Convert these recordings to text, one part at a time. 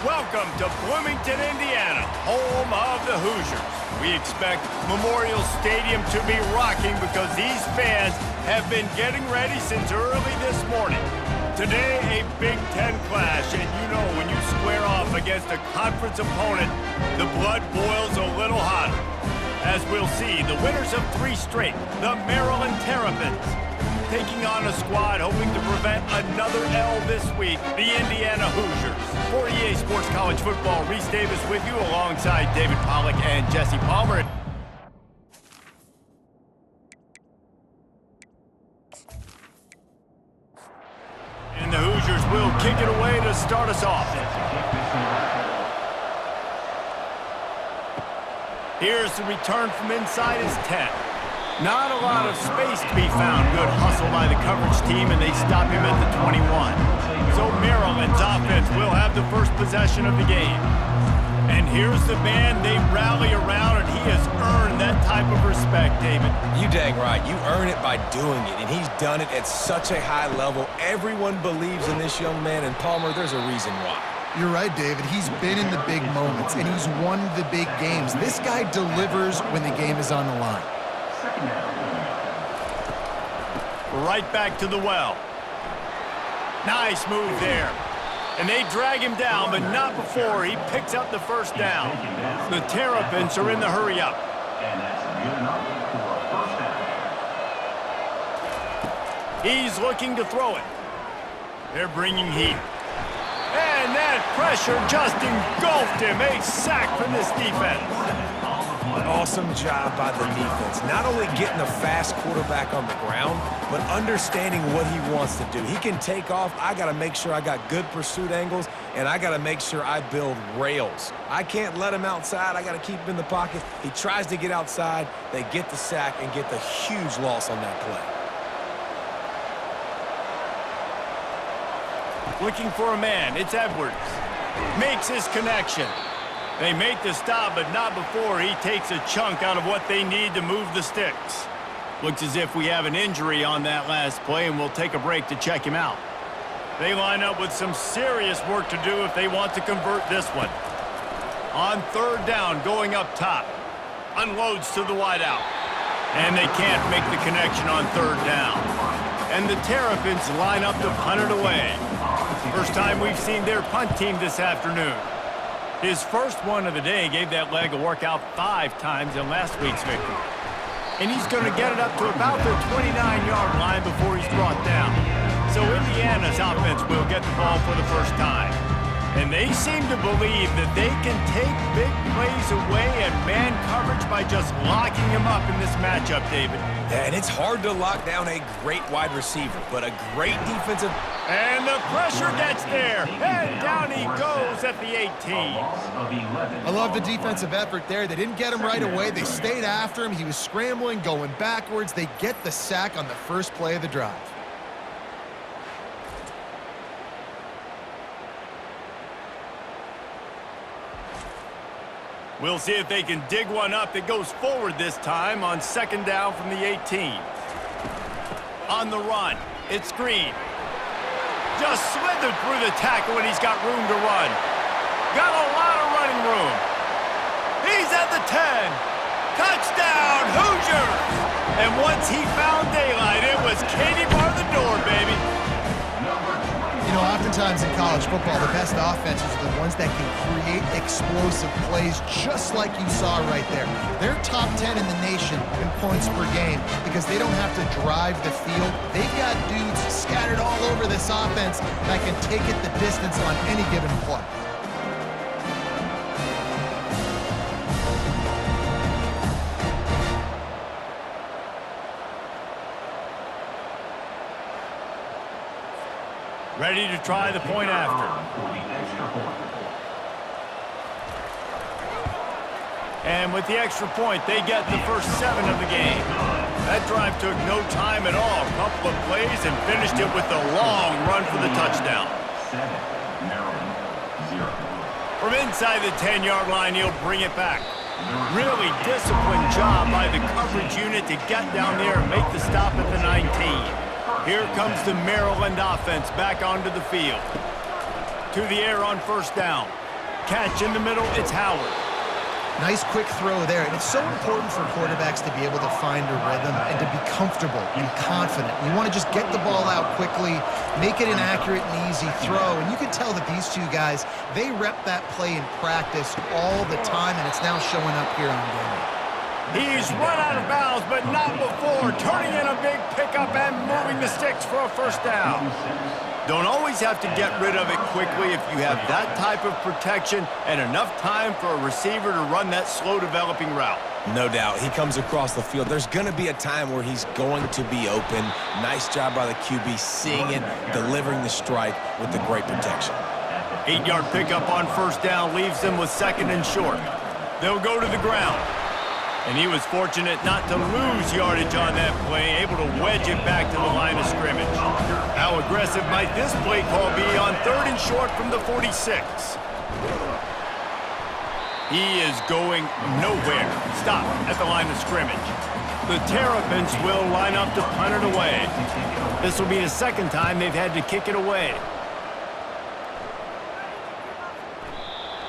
Welcome to Bloomington, Indiana, home of the Hoosiers. We expect Memorial Stadium to be rocking because these fans have been getting ready since early this morning. Today, a Big Ten clash, and you know when you square off against a conference opponent, the blood boils a little hotter. As we'll see, the winners of 3 straight, the Maryland Terrapins, taking on a squad hoping to prevent another L this week, the Indiana Hoosiers. For EA Sports College Football, Reese Davis with you alongside David Pollack and Jesse Palmer. And the Hoosiers will kick it away to start us off. Here's the return from inside his 10. Not a lot of space to be found. Good hustle by the coverage team, and they stop him at the 21. So Maryland's offense will have the first possession of the game. And here's the man they rally around, and he has earned that type of respect, David. You dang right. You earn it by doing it, and he's done it at such a high level. Everyone believes in this young man, and Palmer, there's a reason why. You're right, David. He's been in the big moments, and he's won the big games. This guy delivers when the game is on the line. Right back to the well. Nice move there. And they drag him down, but not before he picks up the first down. The Terrapins are in the hurry up. He's looking to throw it. They're bringing heat. And that pressure just engulfed him. A sack from this defense. Awesome job by the defense. Not only getting a fast quarterback on the ground, but understanding what he wants to do. He can take off. I got to make sure I got good pursuit angles, and I got to make sure I build rails. I can't let him outside. I got to keep him in the pocket. He tries to get outside. They get the sack and get the huge loss on that play. Looking for a man. It's Edwards. Makes his connection. They make the stop, but not before he takes a chunk out of what they need to move the sticks. Looks as if we have an injury on that last play, and we'll take a break to check him out. They line up with some serious work to do if they want to convert this one. On 3rd down, going up top. Unloads to the wideout. And they can't make the connection on 3rd down. And the Terrapins line up to punt it away. First time we've seen their punt team this afternoon. His first one of the day gave that leg a workout 5 times in last week's victory. And he's going to get it up to about the 29-yard line before he's brought down. So Indiana's offense will get the ball for the first time. And they seem to believe that they can take big plays away and man coverage by just locking him up in this matchup, David. Yeah, and it's hard to lock down a great wide receiver, but a great defensive... And the pressure gets there, and down he goes at the 18. I love the defensive effort there. They didn't get him right away. They stayed after him. He was scrambling, going backwards. They get the sack on the first play of the drive. We'll see if they can dig one up that goes forward this time on 2nd down from the 18. On the run, it's Green. Just slithered through the tackle and he's got room to run. Got a lot of running room. He's at the 10. Touchdown, Hoosiers! And once he found daylight, it was Katie bar the door, baby. You know, oftentimes in college football, the best offenses are the ones that can create explosive plays just like you saw right there. They're top 10 in the nation in points per game because they don't have to drive the field. They've got dudes scattered all over this offense that can take it the distance on any given play. Ready to try the point after. And with the extra point, they get the first 7 of the game. That drive took no time at all. A couple of plays and finished it with a long run for the touchdown. From inside the 10-yard line, he'll bring it back. Really disciplined job by the coverage unit to get down there and make the stop at the 19. Here comes the Maryland offense back onto the field. To the air on 1st down. Catch in the middle, it's Howard. Nice quick throw there, and it's so important for quarterbacks to be able to find a rhythm and to be comfortable and confident. You want to just get the ball out quickly, make it an accurate and easy throw, and you can tell that these two guys, they rep that play in practice all the time, and it's now showing up here on game. He's run out of bounds, but not before, turning in a big pickup and moving the sticks for a first down. Don't always have to get rid of it quickly if you have that type of protection and enough time for a receiver to run that slow-developing route. No doubt. He comes across the field. There's going to be a time where he's going to be open. Nice job by the QB seeing it, delivering the strike with the great protection. 8-yard pickup on first down leaves them with second and short. They'll go to the ground. And he was fortunate not to lose yardage on that play, able to wedge it back to the line of scrimmage. How aggressive might this play call be on third and short from the 46? He is going nowhere. Stop at the line of scrimmage. The Terrapins will line up to punt it away. This will be the second time they've had to kick it away.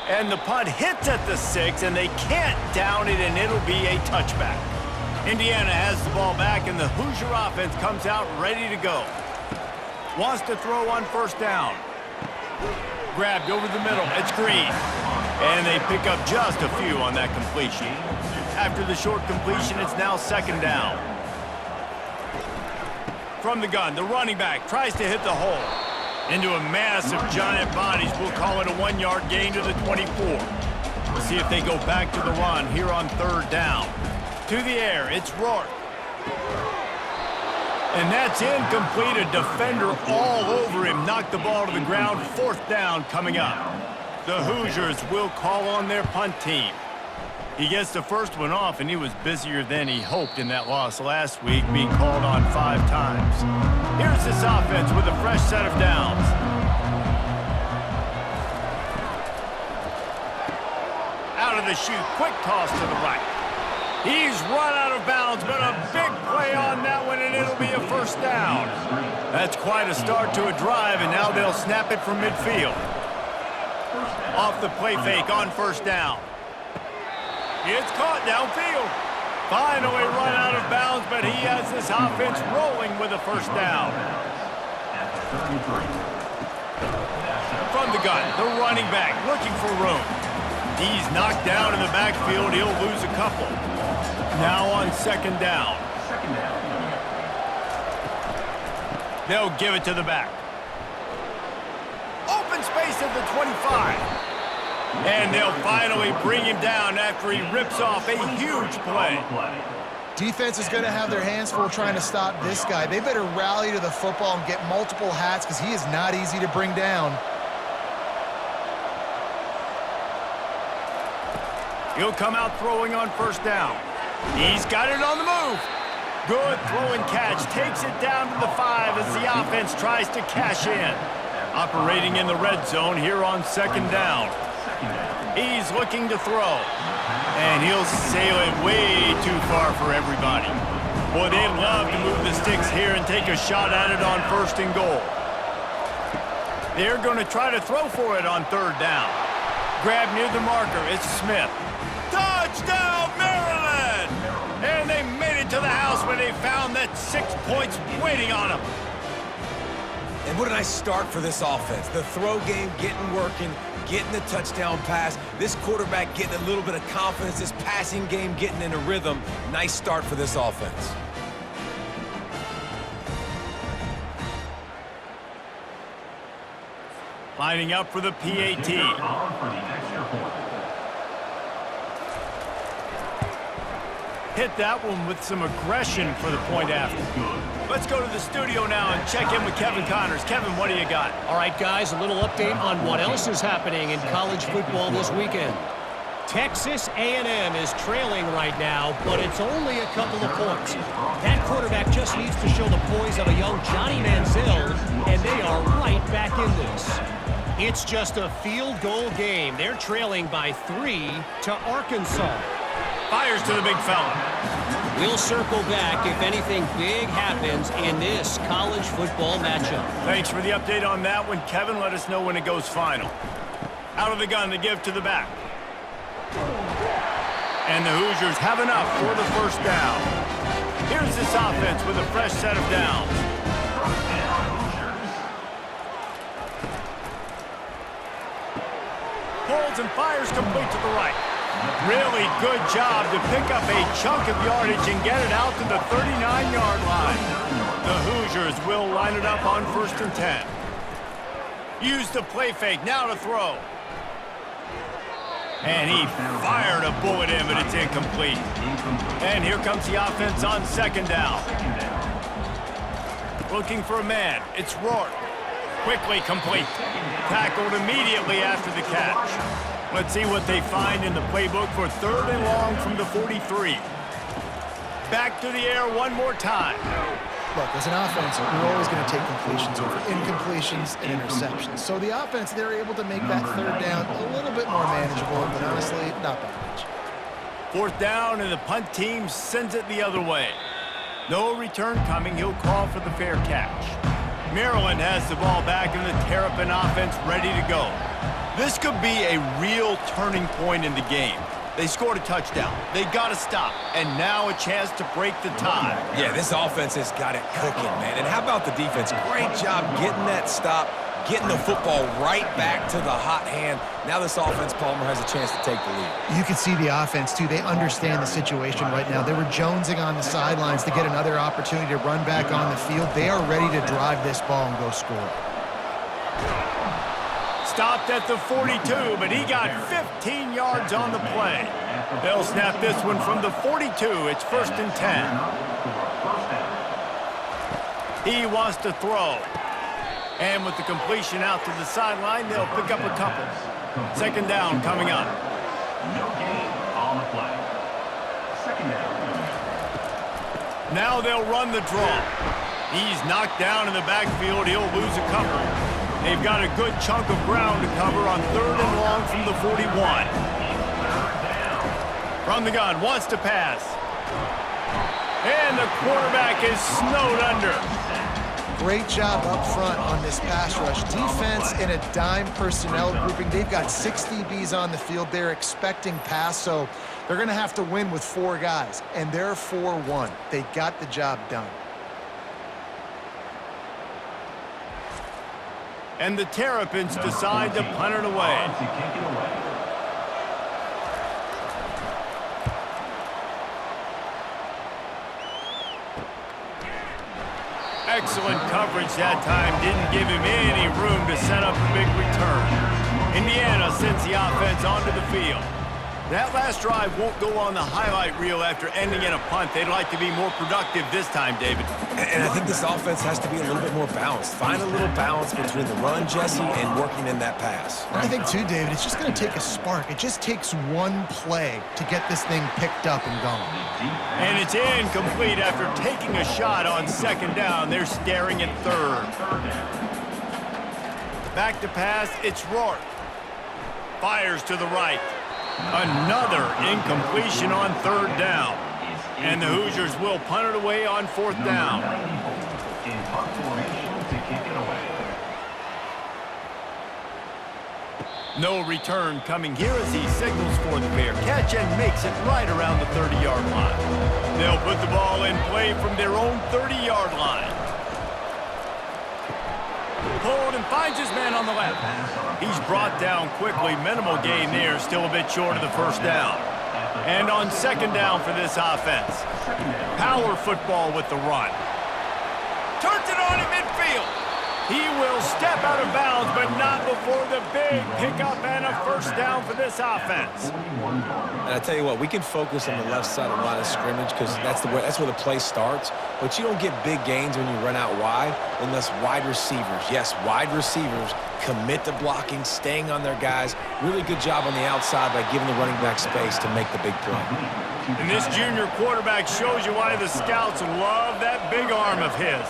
And the punt hits at the 6, and they can't down it, and it'll be a touchback. Indiana has the ball back, and the Hoosier offense comes out ready to go. Wants to throw on first down. Grabbed over the middle. It's Green. And they pick up just a few on that completion. After the short completion, it's now second down. From the gun, the running back tries to hit the hole. Into a mass of giant bodies. We'll call it a 1-yard gain to the 24. We'll see if they go back to the run here on third down. To the air, it's Rourke. And that's incomplete. A defender all over him. Knocked the ball to the ground. Fourth down coming up. The Hoosiers will call on their punt team. He gets the first one off, and he was busier than he hoped in that loss last week, being called on 5 times. Here's this offense with a fresh set of downs. Out of the chute, quick toss to the right. He's run out of bounds, but a big play on that one, and it'll be a first down. That's quite a start to a drive, and now they'll snap it from midfield. Off the play fake on first down. It's caught downfield. Finally run out of bounds, but he has this offense rolling with a first down. From the gun, the running back looking for room. He's knocked down in the backfield. He'll lose a couple. Now on second down. They'll give it to the back. Open space at the 25. And they'll finally bring him down after he rips off a huge play. Defense is going to have their hands full trying to stop this guy. They better rally to the football and get multiple hats because he is not easy to bring down. He'll come out throwing on first down. He's got it on the move. Good throwing catch. Takes it down to the 5 as the offense tries to cash in. Operating in the red zone here on second down. He's looking to throw. And he'll sail it way too far for everybody. Boy, they'd love to move the sticks here and take a shot at it on first and goal. They're going to try to throw for it on third down. Grab near the marker. It's Smith. Touchdown, Maryland! And they made it to the house when they found that 6 points waiting on them. And what a nice start for this offense. The throw game getting working, getting the touchdown pass. This quarterback getting a little bit of confidence. This passing game getting in a rhythm. Nice start for this offense. Lining up for the PAT. Hit that one with some aggression for the point after. Let's go to the studio now and check in with Kevin Connors. Kevin, what do you got? All right, guys, a little update on what else is happening in college football this weekend. Texas A&M is trailing right now, but it's only a couple of points. That quarterback just needs to show the poise of a young Johnny Manziel, and they are right back in this. It's just a field goal game. They're trailing by 3 to Arkansas. Fires to the big fella. We'll circle back if anything big happens in this college football matchup. Thanks for the update on that one, Kevin. Let us know when it goes final. Out of the gun to give to the back. And the Hoosiers have enough for the first down. Here's this offense with a fresh set of downs. Pulls and fires complete to the right. Really good job to pick up a chunk of yardage and get it out to the 39-yard line. The Hoosiers will line it up on 1st and 10. Use the play fake, now to throw. And he fired a bullet in, but it's incomplete. And here comes the offense on 2nd down. Looking for a man, it's Rourke. Quickly complete. Tackled immediately after the catch. Let's see what they find in the playbook for 3rd and long from the 43. Back to the air one more time. Look, as an offense, we're always going to take completions over incompletions and interceptions. So the offense, they're able to make that 3rd down a little bit more manageable, but honestly, not by much. 4th down, and the punt team sends it the other way. No return coming. He'll call for the fair catch. Maryland has the ball back, and the Terrapin offense ready to go. This could be a real turning point in the game. They scored a touchdown. They got to stop. And now a chance to break the tie. Yeah, this offense has got it cooking, man. And how about the defense? Great job getting that stop, getting the football right back to the hot hand. Now this offense, Palmer, has a chance to take the lead. You can see the offense, too. They understand the situation right now. They were jonesing on the sidelines to get another opportunity to run back on the field. They are ready to drive this ball and go score. Stopped at the 42, but he got 15 yards on the play. They'll snap this one from the 42. It's 1st and 10. He wants to throw. And with the completion out to the sideline, they'll pick up a couple. 2nd down coming up. No gain on the play. 2nd down. Now they'll run the draw. He's knocked down in the backfield. He'll lose a couple. They've got a good chunk of ground to cover on 3rd and long from the 41. From the gun, wants to pass. And the quarterback is snowed under. Great job up front on this pass rush. Defense in a dime personnel grouping. They've got 6 DBs on the field. They're expecting pass, so they're going to have to win with 4 guys. And they're 4-1. They got the job done. And the Terrapins decide to punt it away. Excellent coverage that time. Didn't give him any room to set up a big return. Indiana sends the offense onto the field. That last drive won't go on the highlight reel after ending in a punt. They'd like to be more productive this time, David. And I think this offense has to be a little bit more balanced. Find a little balance between the run, Jesse, and working in that pass. And I think, too, David, it's just going to take a spark. It just takes one play to get this thing picked up and going. And it's incomplete after taking a shot on 2nd down. They're staring at 3rd. Back to pass, it's Rourke. Fires to the right. Another incompletion on 3rd down. And the Hoosiers will punt it away on 4th down. No return coming here as he signals for the fair catch and makes it right around the 30-yard line. They'll put the ball in play from their own 30-yard line. Pulled and finds his man on the left. He's brought down quickly. Minimal gain there, still a bit short of the 1st down. And on 2nd down for this offense. Power football with the run. Turns it on in midfield. He will step out of bounds, but not before the big pickup and a 1st down for this offense. And I tell you what, we can focus on the left side of the line of scrimmage because that's where the play starts. But you don't get big gains when you run out wide unless wide receivers, yes, wide receivers, commit to blocking, staying on their guys. Really good job on the outside by giving the running back space to make the big play. And this junior quarterback shows you why the scouts love that big arm of his.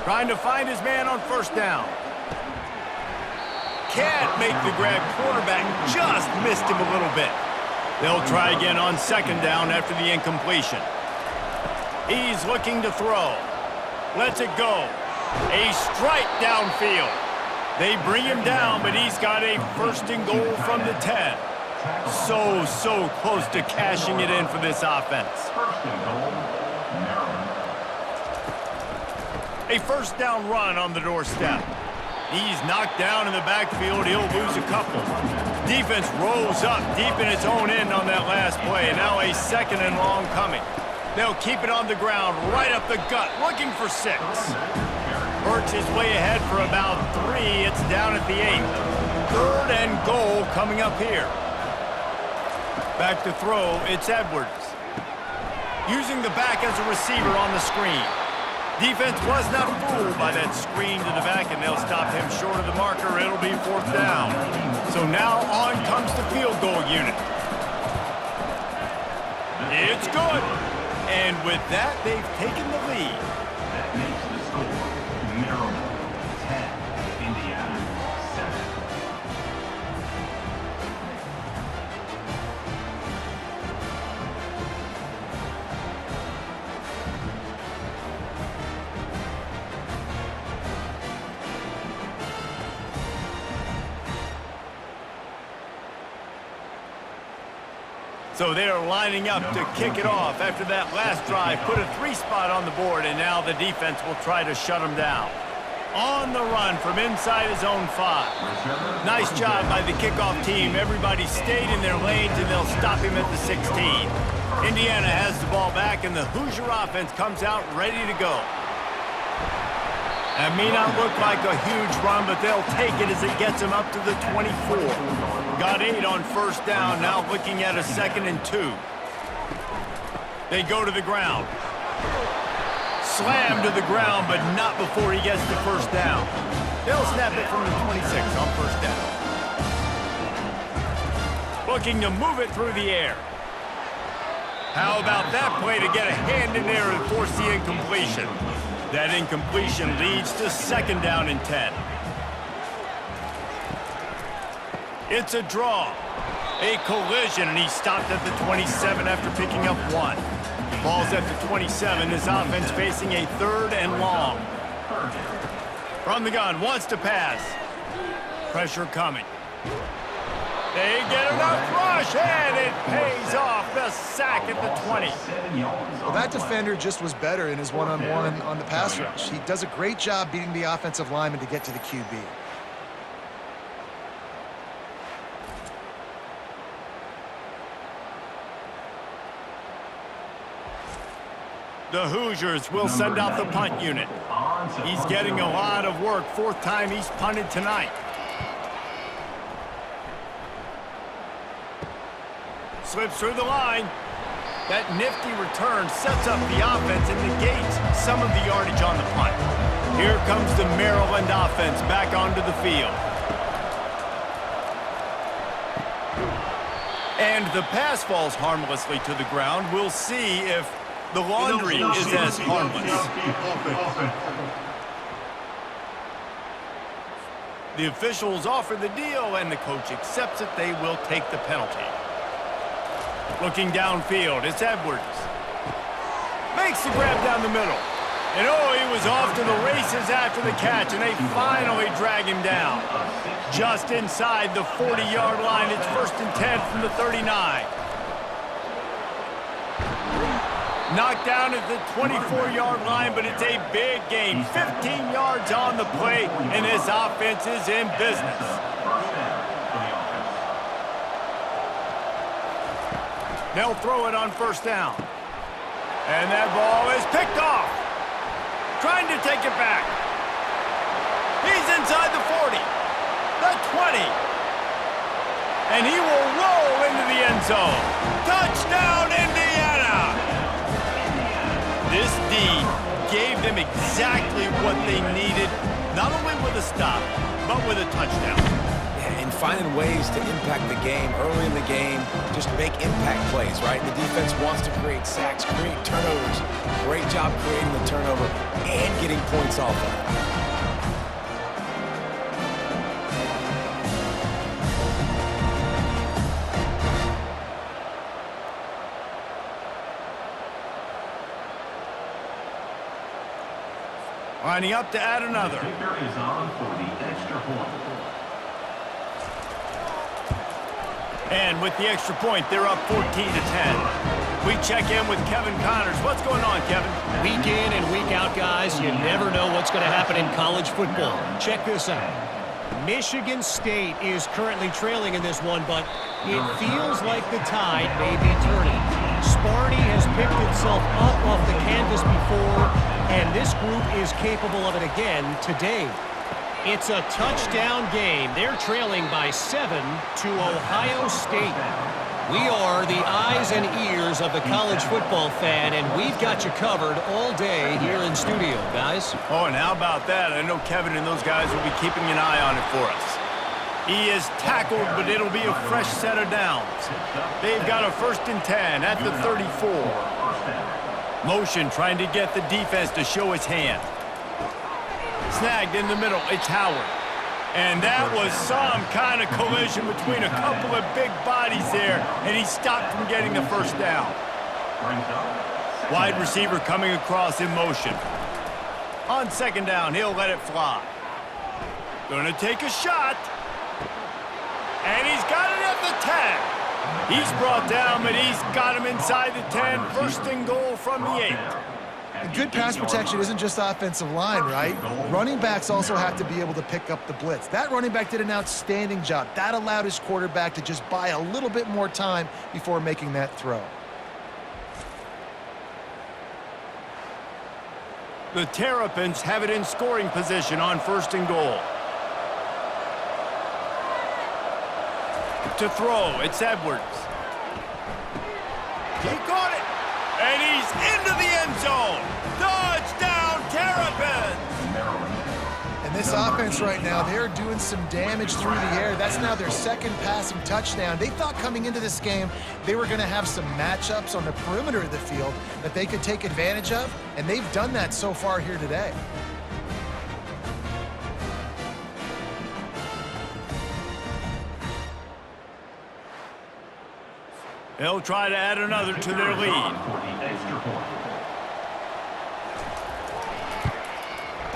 Trying to find his man on 1st down. Can't make the grab. Quarterback just missed him a little bit. They'll try again on 2nd down after the incompletion. He's looking to throw. Lets it go. A strike downfield. They bring him down, but he's got a first and goal from the 10. So close to cashing it in for this offense. First and goal, Maryland. A first down run on the doorstep. He's knocked down in the backfield. He'll lose a couple. Defense rolls up deep in its own end on that last play. And now a second and long coming. They'll keep it on the ground, right up the gut, looking for 6. Works his way ahead for about 3. It's down at the 8. Third and goal coming up here. Back to throw, it's Edwards. Using the back as a receiver on the screen. Defense was not fooled by that screen to the back, and they'll stop him short of the marker. It'll be 4th down. So now on comes the field goal unit. It's good. And with that, they've taken the lead. That makes the score Maryland 10, Indiana 7. So they're lining up to kick it off after that last drive. Put a 3 spot on the board, and now the defense will try to shut them down. On the run from inside his own 5. Nice job by the kickoff team. Everybody stayed in their lanes, and they'll stop him at the 16. Indiana has the ball back, and the Hoosier offense comes out ready to go. That may not look like a huge run, but they'll take it as it gets them up to the 24. Got 8 on first down, now looking at a 2nd and 2. They go to the ground. Slam to the ground, but not before he gets the first down. They'll snap it from the 26 on first down. Looking to move it through the air. How about that play to get a hand in there and force the incompletion? That incompletion leads to 2nd down and 10. It's a draw. A collision, and he stopped at the 27 after picking up 1. Ball's at the 27. His offense facing a 3rd and long. From the gun, wants to pass. Pressure coming. They get enough rush, and it pays off. The sack at the 20. Well, that defender just was better in his one-on-one on the pass rush. He does a great job beating the offensive lineman to get to the QB. The Hoosiers will send out the punt unit. He's getting a lot of work. 4th time he's punted tonight. Slips through the line. That nifty return sets up the offense and negates some of the yardage on the punt. Here comes the Maryland offense back onto the field. And the pass falls harmlessly to the ground. We'll see if the laundry is as harmless. The officials offer the deal, and the coach accepts it. They will take the penalty. Looking downfield, it's Edwards. Makes the grab down the middle. And oh, he was off to the races after the catch, and they finally drag him down. Just inside the 40-yard line, it's 1st and 10 from the 39. Knocked down at the 24-yard line, but it's a big gain. 15 yards on the play, and this offense is in business. They'll throw it on first down. And that ball is picked off. Trying to take it back. He's inside the 40, the 20. And he will roll into the end zone. Touchdown, Indiana! This D gave them exactly what they needed, not only with a stop, but with a touchdown. Yeah, and finding ways to impact the game early in the game, just make impact plays, right? The defense wants to create sacks, create turnovers. Great job creating the turnover and getting points off of it. All Lining up to add another. Kicker is on for the extra point. And with the extra point, they're up 14 to 10. We check in with Kevin Connors. What's going on, Kevin? Week in and week out, guys, you never know what's going to happen in college football. Check this out. Michigan State is currently trailing in this one, but it feels like the tide may be turning. Sparty has picked itself up off the canvas before, and this group is capable of it again today. It's a touchdown game. They're trailing by 7 to Ohio State. We are the eyes and ears of the college football fan, and we've got you covered all day here in studio, guys. Oh, and how about that? I know Kevin and those guys will be keeping an eye on it for us. He is tackled, but it'll be a fresh set of downs. They've got a 1st and 10 at the 34. Motion trying to get the defense to show its hand. Snagged in the middle, it's Howard. And that was some kind of collision between a couple of big bodies there, and he stopped from getting the first down. Wide receiver coming across in motion. On 2nd down, he'll let it fly. Gonna take a shot. And he's got it at the 10. He's brought down, but he's got him inside the 10. 1st and goal from the 8. Good pass protection isn't just offensive line, right? Running backs also have to be able to pick up the blitz. That running back did an outstanding job. That allowed his quarterback to just buy a little bit more time before making that throw. The Terrapins have it in scoring position on 1st and goal. To throw, it's Edwards. He caught it. And he's into the end zone. Touchdown, Terrapins! And this offense right now, they're doing some damage through the air. That's now their 2nd passing touchdown. They thought coming into this game, they were going to have some matchups on the perimeter of the field that they could take advantage of, and they've done that so far here today. They'll try to add another to their lead.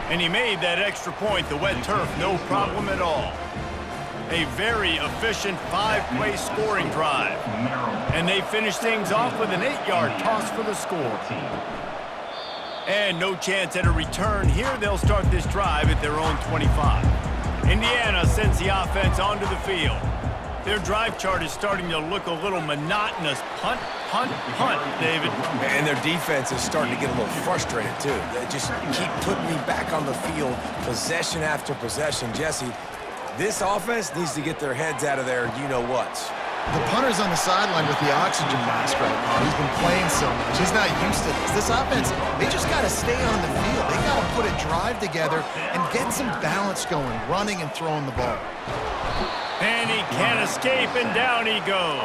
And he made that extra point, the wet turf, no problem at all. A very efficient 5-play scoring drive. And they finish things off with an 8-yard toss for the score. And no chance at a return here. They'll start this drive at their own 25. Indiana sends the offense onto the field. Their drive chart is starting to look a little monotonous. Punt, punt, punt, David. And their defense is starting to get a little frustrated, too. They just keep putting me back on the field, possession after possession. Jesse, this offense needs to get their heads out of their you-know-whats. The punter's on the sideline with the oxygen mask right now. He's been playing so much. He's not used to this. This offense, they just got to stay on the field. They got to put a drive together and get some balance going, running and throwing the ball. And he can't escape, and down he goes.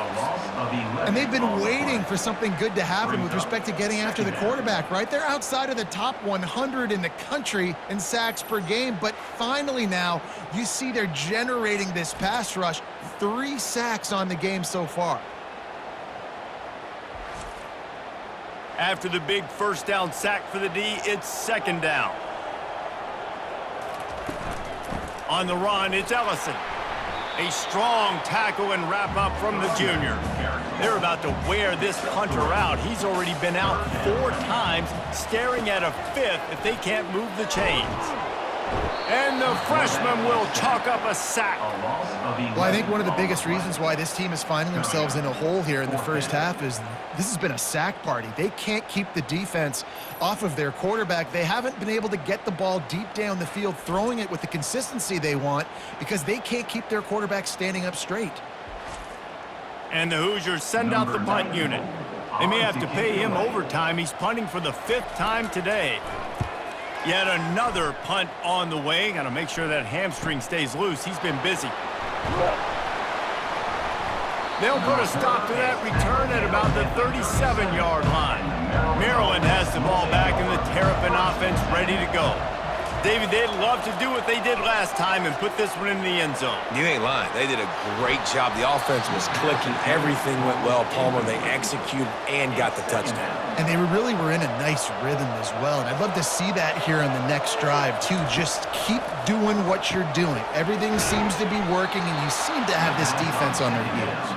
And they've been waiting for something good to happen with respect to getting after the quarterback, right? They're outside of the top 100 in the country in sacks per game, but finally now you see they're generating this pass rush. 3 sacks on the game so far. After the big 1st down sack for the D, it's 2nd down. On the run, it's Ellison. A strong tackle and wrap-up from the junior. They're about to wear this punter out. He's already been out 4 times, staring at a 5th if they can't move the chains. And the freshman will chalk up a sack. Well, I think one of the biggest reasons why this team is finding themselves in a hole here in the first half is this has been a sack party. They can't keep the defense off of their quarterback. They haven't been able to get the ball deep down the field, throwing it with the consistency they want because they can't keep their quarterback standing up straight. And the Hoosiers send out the punt unit. They may have to pay him overtime. He's punting for the 5th time today. Yet another punt on the way. Got to make sure that hamstring stays loose. He's been busy. They'll put a stop to that return at about the 37-yard line. Maryland has the ball back and the Terrapin offense ready to go. David, they'd love to do what they did last time and put this one in the end zone. You ain't lying. They did a great job. The offense was clicking. Everything went well. Palmer, they executed and got the touchdown. And they really were in a nice rhythm as well. And I'd love to see that here on the next drive, too. Just keep doing what you're doing. Everything seems to be working, and you seem to have this defense on their heels.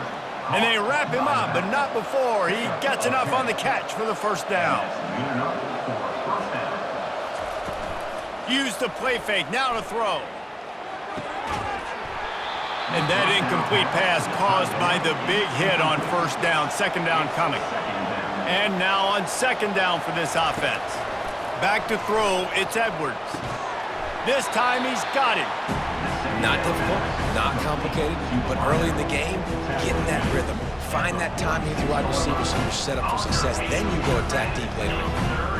And they wrap him up, but not before he gets enough on the catch for the first down. Use the play fake, now to throw. And that incomplete pass caused by the big hit on first down, second down coming. And now on second down for this offense. Back to throw, it's Edwards. This time he's got it. Not difficult, not complicated, but early in the game, get in that rhythm. Find that time with your wide receivers so you're set up for success. Then you go attack deep later on.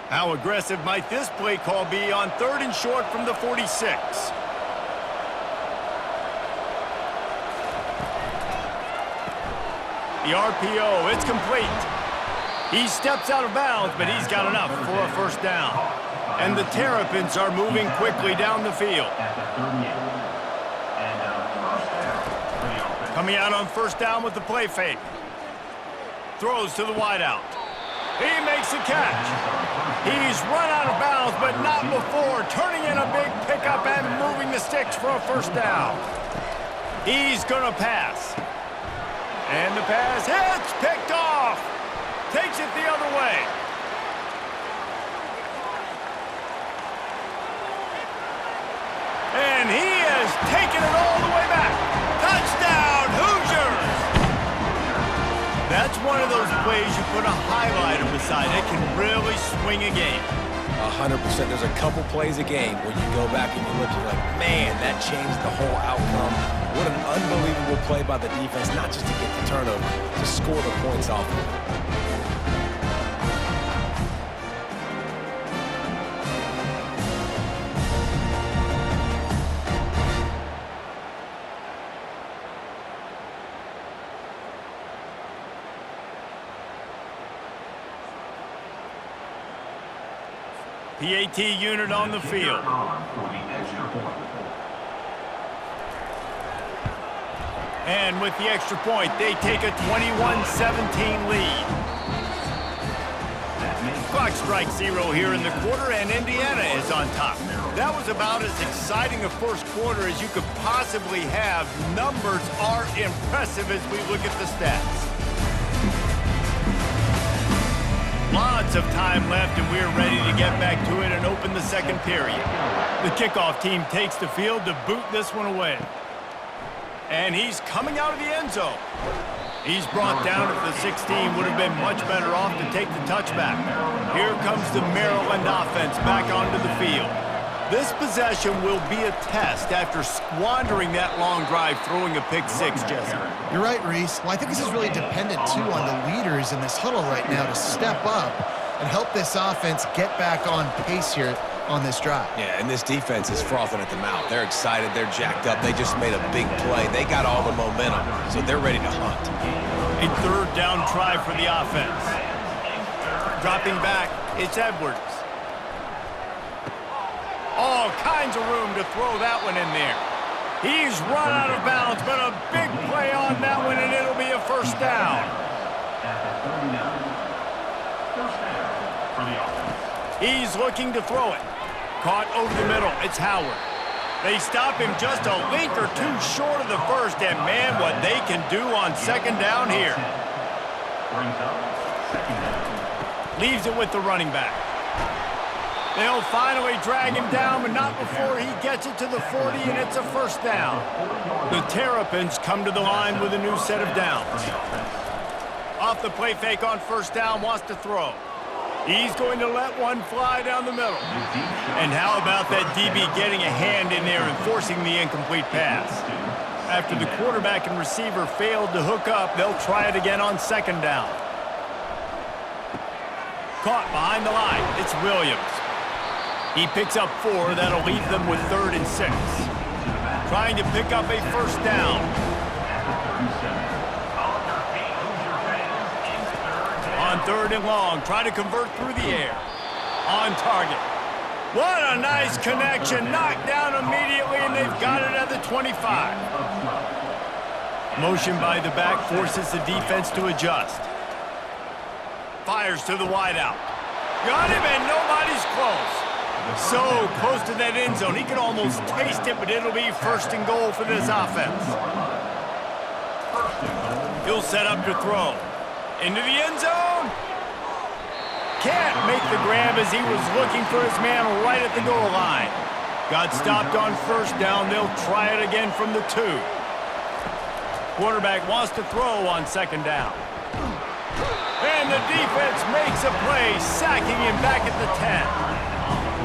How aggressive might this play call be on 3rd and short from the 46? The RPO, it's complete. He steps out of bounds, but he's got enough for a first down. And the Terrapins are moving quickly down the field. Coming out on first down with the play fake. Throws to the wideout. He makes the catch. He's run out of bounds, but not before turning in a big pickup and moving the sticks for a first down. He's going to pass. And the pass hits, picked off. Takes it the other way. And he has taken it all the way back. Touchdown, Hoosiers! That's one of those plays you put a highlighter beside it, can really swing a game. 100%. There's a couple plays a game where you go back and you look, you're like, man, that changed the whole outcome. What an unbelievable play by the defense, not just to get the turnover, to score the points off of it. PAT unit on the field. And with the extra point, they take a 21-17 lead. Clock strikes 0 here in the quarter, and Indiana is on top. That was about as exciting a first quarter as you could possibly have. Numbers are impressive as we look at the stats. Lots of time left, and we're ready to get back to it and open the second period. The kickoff team takes the field to boot this one away. And he's coming out of the end zone. He's brought down at the 16, would have been much better off to take the touchback. Here comes the Maryland offense back onto the field. This possession will be a test after squandering that long drive throwing a pick six, Jesse. You're right, Reese. Well, I think this is really dependent, too, on the leaders in this huddle right now to step up and help this offense get back on pace here on this drive. Yeah, and this defense is frothing at the mouth. They're excited. They're jacked up. They just made a big play. They got all the momentum, so they're ready to hunt. A third down try for the offense. Dropping back, it's Edwards. All kinds of room to throw that one in there. He's run out of bounds, but a big play on that one, and it'll be a first down. He's looking to throw it. Caught over the middle. It's Howard. They stop him just a link or two short of the first, and man, what they can do on second down here. Leaves it with the running back. They'll finally drag him down, but not before he gets it to the 40, and it's a first down. The Terrapins come to the line with a new set of downs. Off the play fake on first down, wants to throw. He's going to let one fly down the middle. And how about that DB getting a hand in there and forcing the incomplete pass? After the quarterback and receiver failed to hook up, they'll try it again on second down. Caught behind the line. It's Williams. He picks up 4. That'll leave them with 3rd and 6. Trying to pick up a first down. On 3rd and long, try to convert through the air. On target. What a nice connection. Knocked down immediately, and they've got it at the 25. Motion by the back forces the defense to adjust. Fires to the wideout. Got him, and nobody's close. So close to that end zone. He can almost taste it, but it'll be 1st and goal for this offense. He'll set up to throw. Into the end zone. Can't make the grab as he was looking for his man right at the goal line. Got stopped on 1st down. They'll try it again from the 2. Quarterback wants to throw on 2nd down. And the defense makes a play, sacking him back at the 10.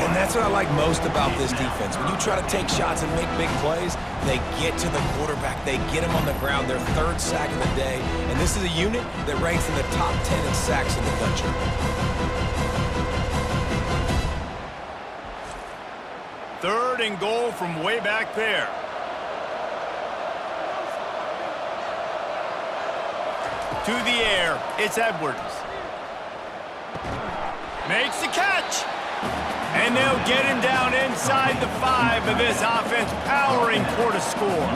And that's what I like most about this defense. When you try to take shots and make big plays, they get to the quarterback. They get him on the ground. Their 3rd sack of the day. And this is a unit that ranks in the top 10 in sacks in the country. Third and goal from way back there. To the air, it's Edwards. Makes the catch. And they'll get him down inside the 5 of this offense, powering toward a score.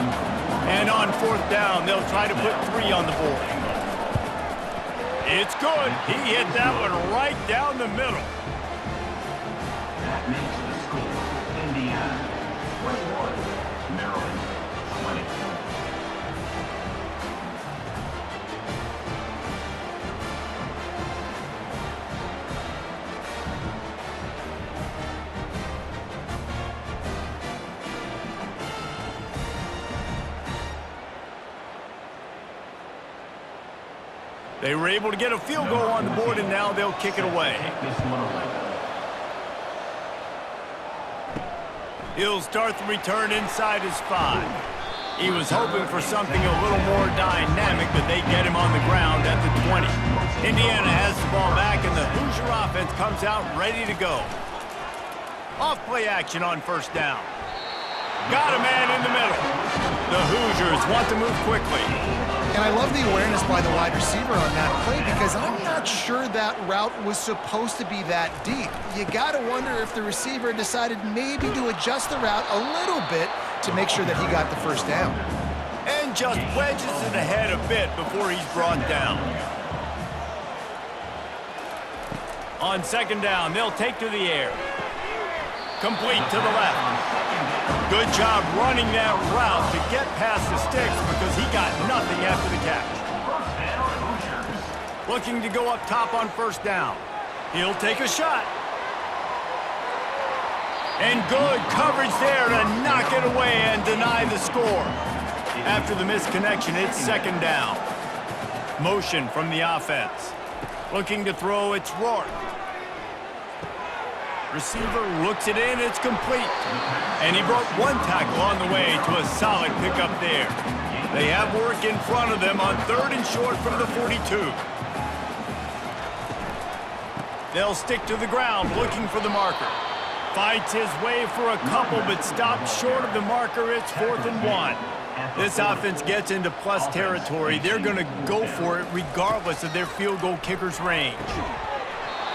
And on 4th down, they'll try to put 3 on the board. It's good. He hit that one right down the middle. That makes the score Indiana 21, Maryland 20. They were able to get a field goal on the board, and now they'll kick it away. He'll start the return inside his 5. He was hoping for something a little more dynamic, but they get him on the ground at the 20. Indiana has the ball back, and the Hoosier offense comes out ready to go. Off-play action on 1st down. Got a man in the middle. The Hoosiers want to move quickly. And I love the awareness by the wide receiver on that play because I'm not sure that route was supposed to be that deep. You got to wonder if the receiver decided maybe to adjust the route a little bit to make sure that he got the 1st down. And just wedges it ahead a bit before he's brought down. On 2nd down, they'll take to the air. Complete to the left. Good job running that route to get past the sticks because he got nothing after the catch. Looking to go up top on 1st down. He'll take a shot. And good coverage there to knock it away and deny the score. After the misconnection, it's 2nd down. Motion from the offense. Looking to throw, it's Rourke. Receiver looks it in, it's complete. And he broke 1 tackle on the way to a solid pickup there. They have work in front of them on 3rd and short from the 42. They'll stick to the ground looking for the marker. Fights his way for a couple, but stops short of the marker. It's 4th and 1. This offense gets into plus territory. They're going to go for it regardless of their field goal kicker's range.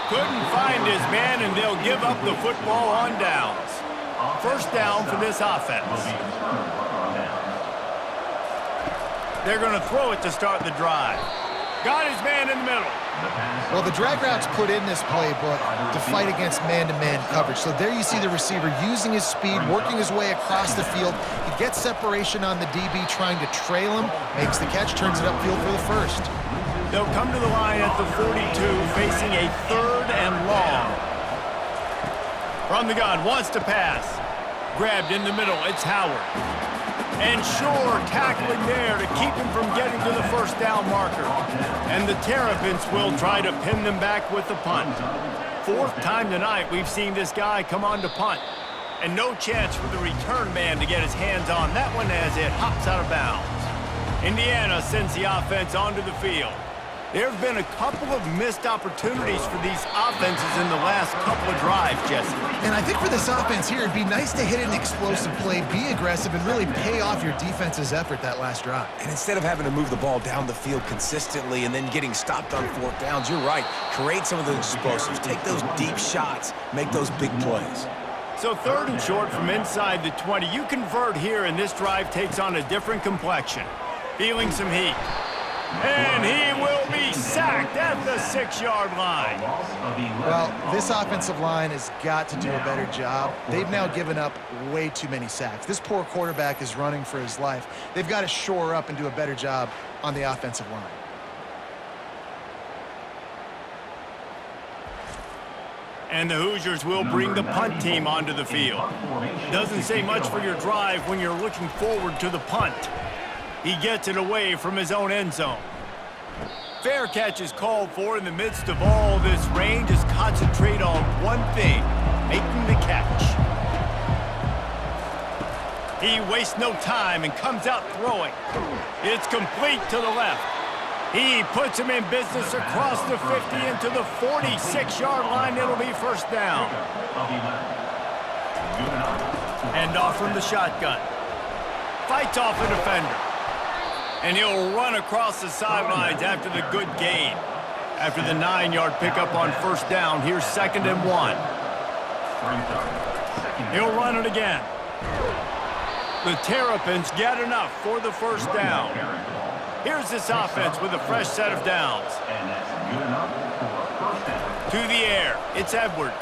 Couldn't find his man, and they'll give up the football on downs. 1st down for this offense. They're going to throw it to start the drive. Got his man in the middle. Well, the drag route's put in this playbook to fight against man-to-man coverage. So there you see the receiver using his speed, working his way across the field. He gets separation on the DB, trying to trail him, makes the catch, turns it upfield for the 1st. They'll come to the line at the 42, facing a 3rd and long. From the gun, wants to pass. Grabbed in the middle, it's Howard. And Shore tackling there to keep him from getting to the 1st down marker. And the Terrapins will try to pin them back with the punt. 4th time tonight we've seen this guy come on to punt. And no chance for the return man to get his hands on that one as it hops out of bounds. Indiana sends the offense onto the field. There have been a couple of missed opportunities for these offenses in the last couple of drives, Jesse. And I think for this offense here, it'd be nice to hit an explosive play, be aggressive, and really pay off your defense's effort that last drive. And instead of having to move the ball down the field consistently and then getting stopped on fourth downs, you're right. Create some of those explosives. Take those deep shots. Make those big plays. So 3rd and short from inside the 20. You convert here, and this drive takes on a different complexion. Feeling some heat. And he will be sacked at the 6-yard line. Well, this offensive line has got to do a better job. They've now given up way too many sacks. This poor quarterback is running for his life. They've got to shore up and do a better job on the offensive line. And the Hoosiers will bring the punt team onto the field. Doesn't say much for your drive when you're looking forward to the punt. He gets it away from his own end zone. Fair catch is called for. In the midst of all this rain, just concentrate on one thing, making the catch. He wastes no time and comes out throwing. It's complete to the left. He puts him in business across the 50 into the 46-yard line. It'll be first down. And off from the shotgun. Fights off a defender. And he'll run across the sidelines after the good gain. After the 9-yard pickup on first down, here's 2nd and 1. He'll run it again. The Terrapins get enough for the first down. Here's this offense with a fresh set of downs. To the air, it's Edwards.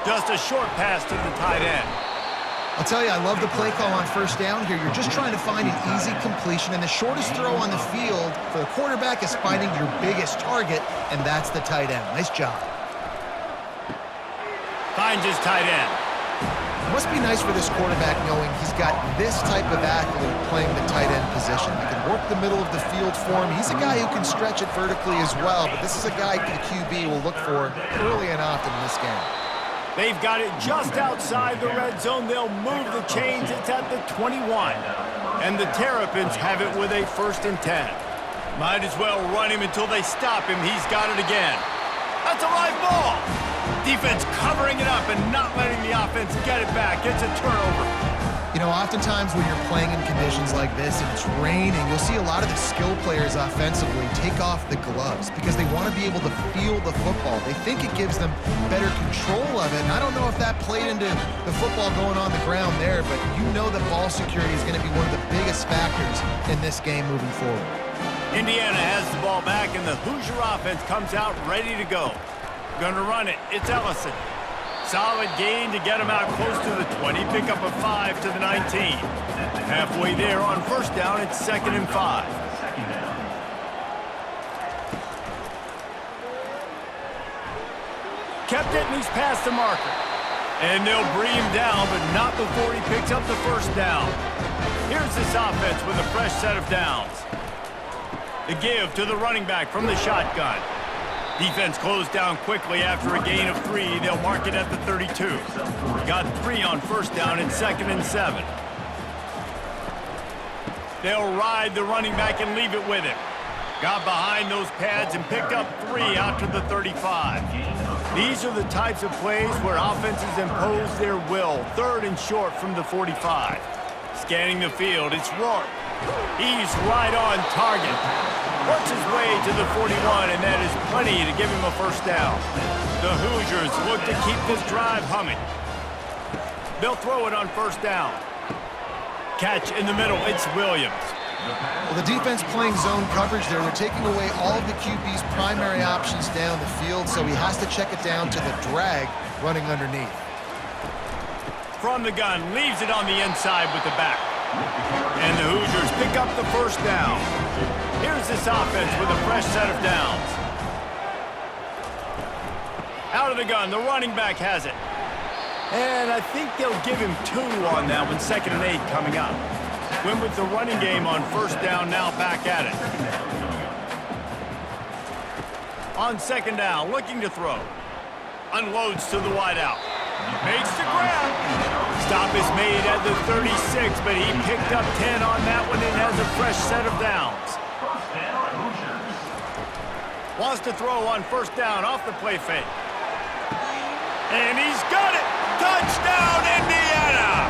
Just a short pass to the tight end. I'll tell you, I love the play call on first down here. You're just trying to find an easy completion, and the shortest throw on the field for the quarterback is finding your biggest target, and that's the tight end. Nice job. Finds his tight end. It must be nice for this quarterback knowing he's got this type of athlete playing the tight end position. He can work the middle of the field for him. He's a guy who can stretch it vertically as well, but this is a guy the QB will look for early and often in this game. They've got it just outside the red zone. They'll move the chains. It's at the 21. And the Terrapins have it with a 1st and 10. Might as well run him until they stop him. He's got it again. That's a live ball. Defense covering it up and not letting the offense get it back. It's a turnover. You know, oftentimes when you're playing in conditions like this and it's raining, you'll see a lot of the skill players offensively take off the gloves because they want to be able to feel the football. They think it gives them better control of it. And I don't know if that played into the football going on the ground there, but you know that ball security is going to be one of the biggest factors in this game moving forward. Indiana has the ball back, and the Hoosier offense comes out ready to go. Gonna run it. It's Ellison. Solid gain to get him out close to the 20. Pick up a 5 to the 19. Halfway there on first down, it's 2nd and 5. Kept it, and he's past the marker. And they'll bring him down, but not before he picks up the first down. Here's this offense with a fresh set of downs. The give to the running back from the shotgun. Defense closed down quickly after a gain of 3. They'll mark it at the 32. Got 3 on first down and 2nd and 7. They'll ride the running back and leave it with him. Got behind those pads and picked up 3 out to the 35. These are the types of plays where offenses impose their will. 3rd and short from the 45. Scanning the field, it's Rourke. He's right on target. Works his way to the 41, and that is plenty to give him a first down. The Hoosiers look to keep this drive humming. They'll throw it on first down. Catch in the middle, it's Williams. Well, the defense playing zone coverage there. They're taking away all of the QB's primary options down the field, so he has to check it down to the drag running underneath. From the gun, leaves it on the inside with the back. And the Hoosiers pick up the first down. Here's this offense with a fresh set of downs. Out of the gun, the running back has it. And I think they'll give him 2 on that one, 2nd and 8 coming up. Went with the running game on first down, now back at it. On 2nd down, looking to throw. Unloads to the wideout. Makes the grab. Stop is made at the 36, but he picked up 10 on that one and has a fresh set of downs. Wants to throw on first down off the play fake. And he's got it! Touchdown, Indiana!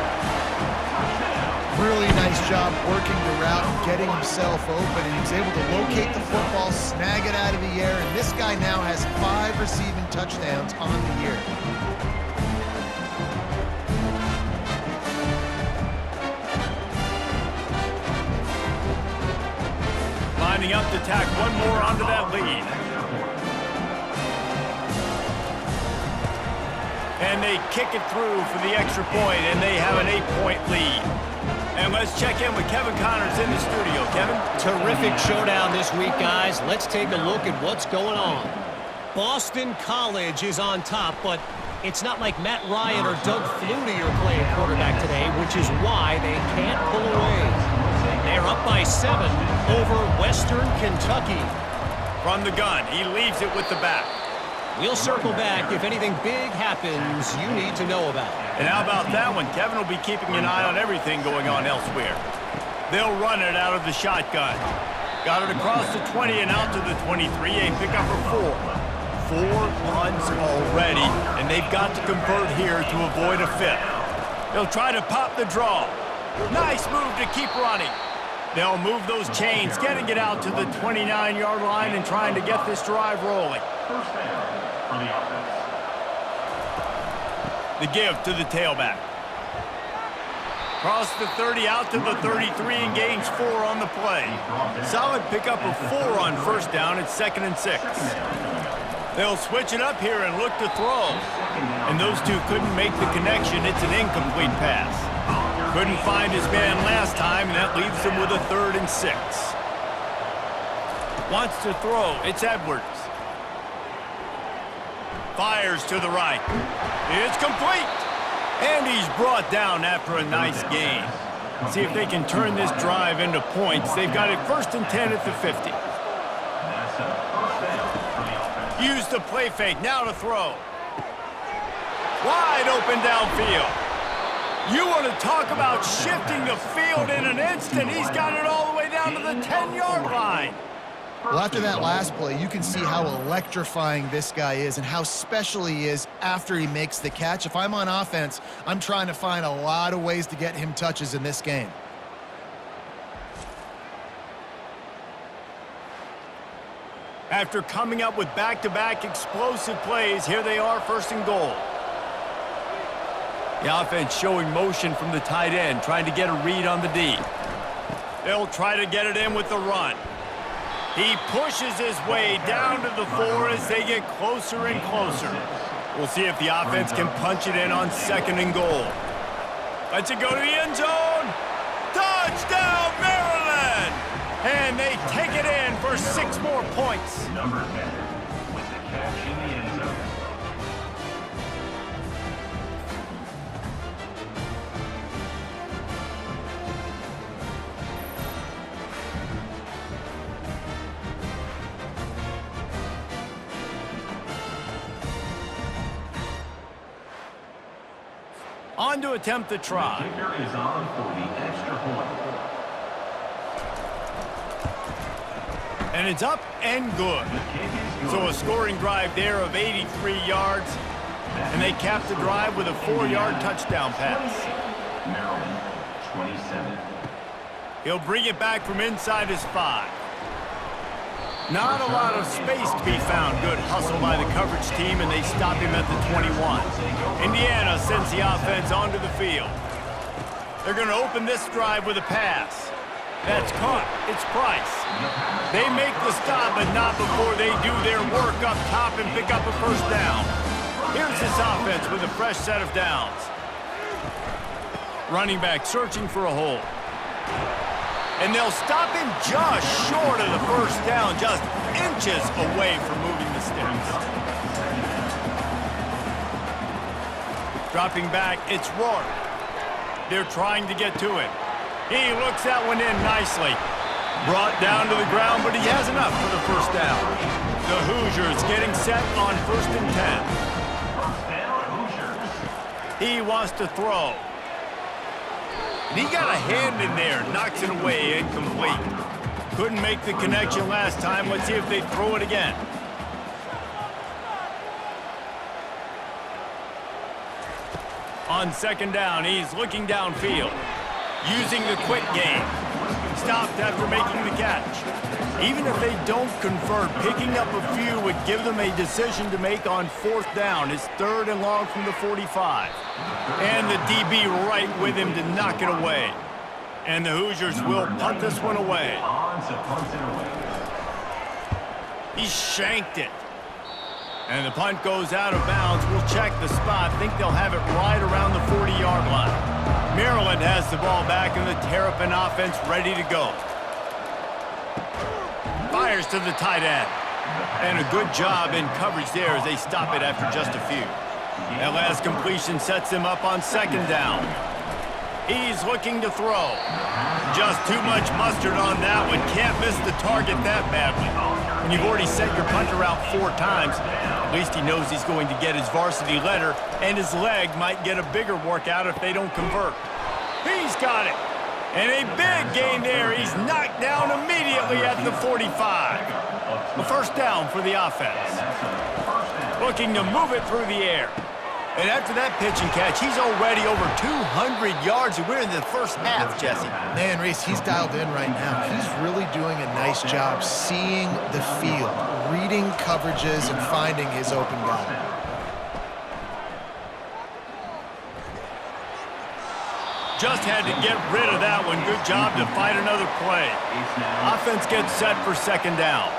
Really nice job working the route and getting himself open, and he was able to locate the football, snag it out of the air, and this guy now has 5 receiving touchdowns on the year. Lining up to tack one more onto that lead. And they kick it through for the extra point, and they have an 8-point lead. And let's check in with Kevin Connors in the studio. Kevin? Terrific showdown this week, guys. Let's take a look at what's going on. Boston College is on top, but it's not like Matt Ryan or Doug Flutie are playing quarterback today, which is why they can't pull away. They're up by 7 over Western Kentucky. From the gun, he leaves it with the back. We'll circle back if anything big happens you need to know about. And how about that one? Kevin will be keeping an eye on everything going on elsewhere. They'll run it out of the shotgun. Got it across the 20 and out to the 23, a pickup for 4. 4 punts already, and they've got to convert here to avoid a 5th. They'll try to pop the draw. Nice move to keep running. They'll move those chains, getting it out to the 29-yard line and trying to get this drive rolling. First down for the offense. The give to the tailback. Cross the 30 out to the 33 and gains 4 on the play. Solid pickup of 4 on first down. It's 2nd and 6. They'll switch it up here and look to throw. And those two couldn't make the connection. It's an incomplete pass. Couldn't find his man last time, and that leaves him with a 3rd and 6. Wants to throw. It's Edwards. Fires to the right. It's complete. And he's brought down after a nice gain. See if they can turn this drive into points. They've got it 1st and 10 at the 50. Use the play fake. Now to throw. Wide open downfield. You want to talk about shifting the field in an instant. He's got it all the way down to the 10-yard line. Well, after that last play, you can see how electrifying this guy is and how special he is after he makes the catch. If I'm on offense, I'm trying to find a lot of ways to get him touches in this game. After coming up with back-to-back explosive plays, here they are, 1st and goal. The offense showing motion from the tight end, trying to get a read on the D. They'll try to get it in with the run. He pushes his way down to the 4 as they get closer and closer. We'll see if the offense can punch it in on 2nd and goal. Lets it go to the end zone. Touchdown, Maryland! And they take it in for 6 more points. Number 10 with the catch in the end zone. On to attempt the try. The kicker is on for the extra point. And it's up and good. The kick is So good. a scoring drive there of 83 yards. And they cap the drive with a 4-yard touchdown pass. Maryland, 27. He'll bring it back from inside his 5. Not a lot of space to be found. Good hustle by the coverage team, and they stop him at the 21. Indiana sends the offense onto the field. They're going to open this drive with a pass. That's caught. It's Price. They make the stop, but not before they do their work up top and pick up a first down. Here's this offense with a fresh set of downs. Running back searching for a hole. And they'll stop him just short of the first down, just inches away from moving the sticks. Dropping back, it's Rourke. They're trying to get to it. He looks that one in nicely. Brought down to the ground, but he has enough for the first down. The Hoosiers getting set on 1st and 10. He wants to throw. And he got a hand in there, knocks it away, incomplete. Couldn't make the connection last time. Let's see if they throw it again. On second down, he's looking downfield. Using the quick game. Stopped after making the catch. Even if they don't convert, picking up a few would give them a decision to make on fourth down. It's 3rd and long from the 45. And the DB right with him to knock it away. And the Hoosiers will punt this one away. He shanked it. And the punt goes out of bounds. We'll check the spot. Think they'll have it right around the 40-yard line. Maryland has the ball back and the Terrapin offense ready to go. Fires to the tight end. And a good job in coverage there as they stop it after just a few. That last completion sets him up on second down. He's looking to throw. Just too much mustard on that one. Can't miss the target that badly. When you've already sent your punter out 4 times, at least he knows he's going to get his varsity letter, and his leg might get a bigger workout if they don't convert. He's got it. And a big gain there. He's knocked down immediately at the 45. A first down for the offense. Looking to move it through the air. And after that pitch and catch, he's already over 200 yards, and we're in the first half, Jesse. Man, Reese, he's dialed in right now. He's really doing a nice job seeing the field, reading coverages, and finding his open guy. Just had to get rid of that one. Good job to fight another play. Offense gets set for second down.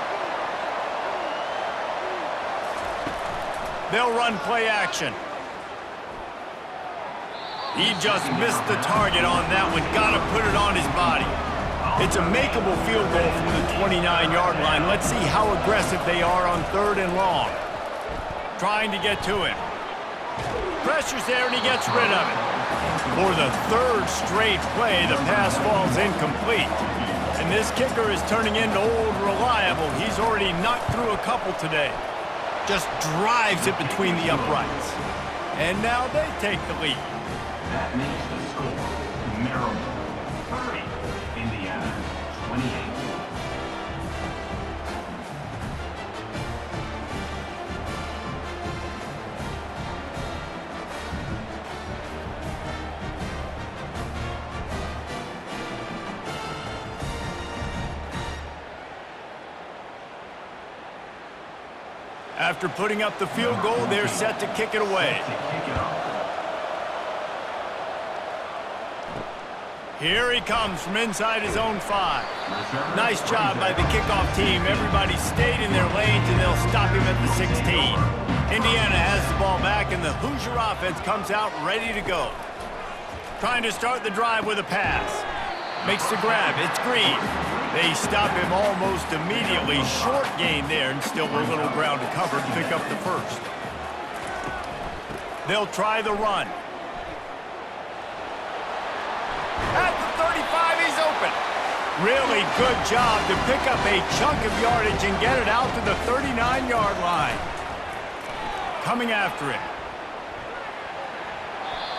They'll run play action. He just missed the target on that one. Got to put it on his body. It's a makeable field goal from the 29-yard line. Let's see how aggressive they are on 3rd and long. Trying to get to him. Pressure's there, and he gets rid of it. For the 3rd straight play, the pass falls incomplete. And this kicker is turning into old reliable. He's already knocked through a couple today. Just drives it between the uprights. And now they take the lead. That makes the score Maryland 30, Indiana 28. After putting up the field goal, they're set to kick it away. Here he comes from inside his own 5. Nice job by the kickoff team. Everybody stayed in their lanes, and they'll stop him at the 16. Indiana has the ball back, and the Hoosier offense comes out ready to go. Trying to start the drive with a pass. Makes the grab. It's Green. They stop him almost immediately. Short gain there, and still a little ground to cover to pick up the first. They'll try the run. At the 35, he's open. Really good job to pick up a chunk of yardage and get it out to the 39-yard line. Coming after it.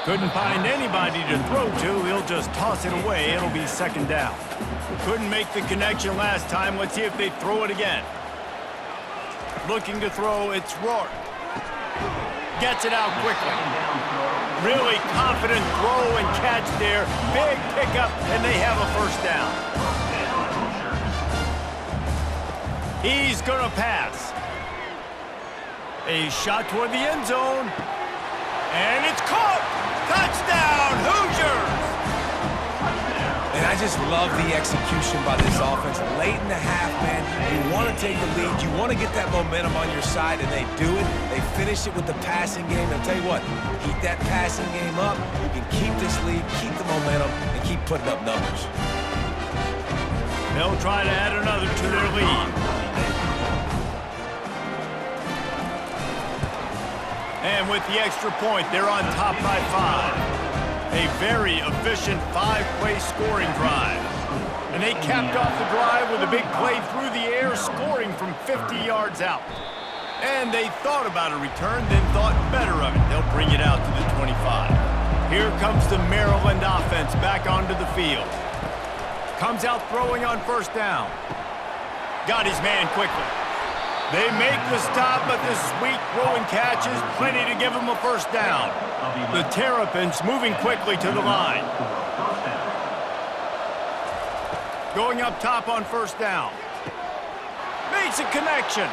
Couldn't find anybody to throw to. He'll just toss it away. It'll be second down. Couldn't make the connection last time. Let's see if they throw it again. Looking to throw, it's Rourke. Gets it out quickly. Really confident throw and catch there. Big pickup, and they have a first down. He's going to pass. A shot toward the end zone. And it's caught. Touchdown, Hoosiers! And I just love the execution by this offense. Late in the half, man, you want to take the lead. You want to get that momentum on your side, and they do it. They finish it with the passing game. I'll tell you what, keep that passing game up. You can keep this lead, keep the momentum, and keep putting up numbers. They'll try to add another to their lead. And with the extra point, they're on top by 5. A very efficient 5-play scoring drive. And they capped off the drive with a big play through the air, scoring from 50 yards out. And they thought about a return, then thought better of it. They'll bring it out to the 25. Here comes the Maryland offense back onto the field. Comes out throwing on first down. Got his man quickly. They make the stop, but the sweet throwing catch is plenty to give them a first down. The Terrapins moving quickly to the line. Going up top on first down. Makes a connection.